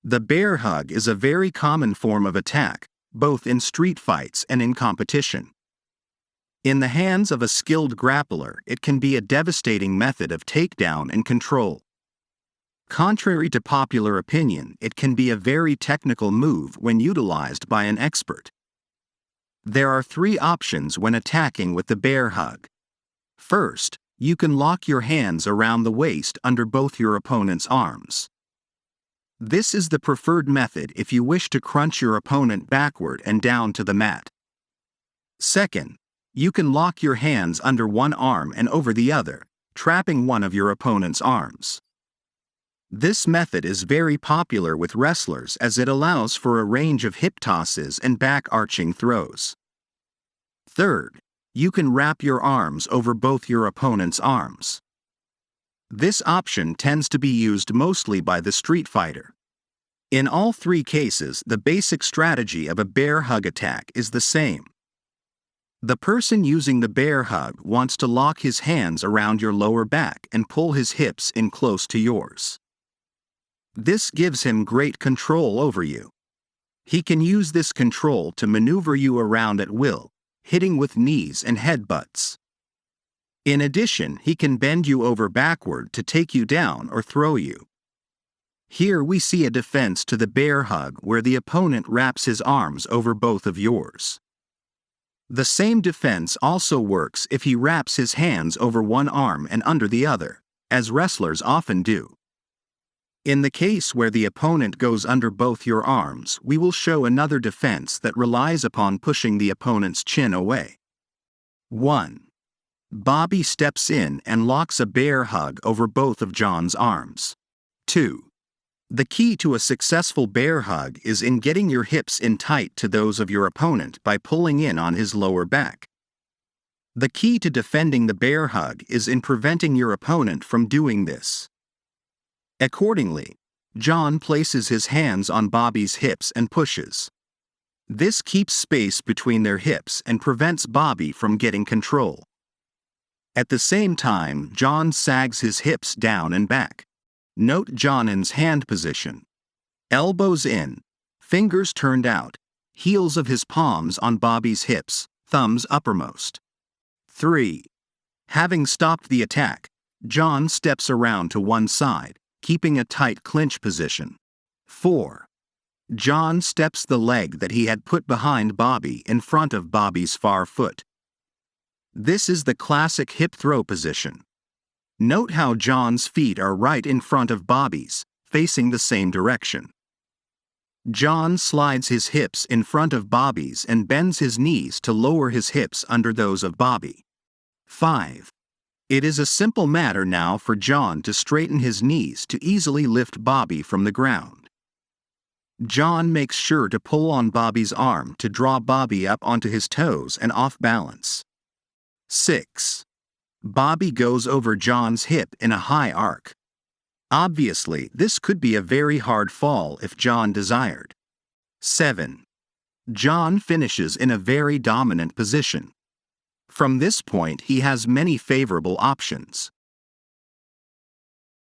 The bear hug is a very common form of attack, both in street fights and in competition. In the hands of a skilled grappler, it can be a devastating method of takedown and control. Contrary to popular opinion, it can be a very technical move when utilized by an expert. There are 3 options when attacking with the bear hug. First, you can lock your hands around the waist under both your opponent's arms. This is the preferred method if you wish to crunch your opponent backward and down to the mat. Second, you can lock your hands under one arm and over the other, trapping one of your opponent's arms. This method is very popular with wrestlers as it allows for a range of hip tosses and back-arching throws. Third, you can wrap your arms over both your opponent's arms. This option tends to be used mostly by the street fighter. In all 3 cases, the basic strategy of a bear hug attack is the same. The person using the bear hug wants to lock his hands around your lower back and pull his hips in close to yours. This gives him great control over you. He can use this control to maneuver you around at will, hitting with knees and headbutts. In addition, he can bend you over backward to take you down or throw you. Here we see a defense to the bear hug where the opponent wraps his arms over both of yours. The same defense also works if he wraps his hands over one arm and under the other, as wrestlers often do. In the case where the opponent goes under both your arms, we will show another defense that relies upon pushing the opponent's chin away. 1. Bobby steps in and locks a bear hug over both of John's arms. 2. The key to a successful bear hug is in getting your hips in tight to those of your opponent by pulling in on his lower back. The key to defending the bear hug is in preventing your opponent from doing this. Accordingly, John places his hands on Bobby's hips and pushes. This keeps space between their hips and prevents Bobby from getting control. At the same time, John sags his hips down and back. Note John's hand position. Elbows in, fingers turned out, heels of his palms on Bobby's hips, thumbs uppermost. 3. Having stopped the attack, John steps around to one side, keeping a tight clinch position. 4. John steps the leg that he had put behind Bobby in front of Bobby's far foot. This is the classic hip throw position. Note how John's feet are right in front of Bobby's, facing the same direction. John slides his hips in front of Bobby's and bends his knees to lower his hips under those of Bobby. 5. It is a simple matter now for John to straighten his knees to easily lift Bobby from the ground. John makes sure to pull on Bobby's arm to draw Bobby up onto his toes and off balance. 6. Bobby goes over John's hip in a high arc. Obviously, this could be a very hard fall if John desired. 7. John finishes in a very dominant position. From this point, he has many favorable options.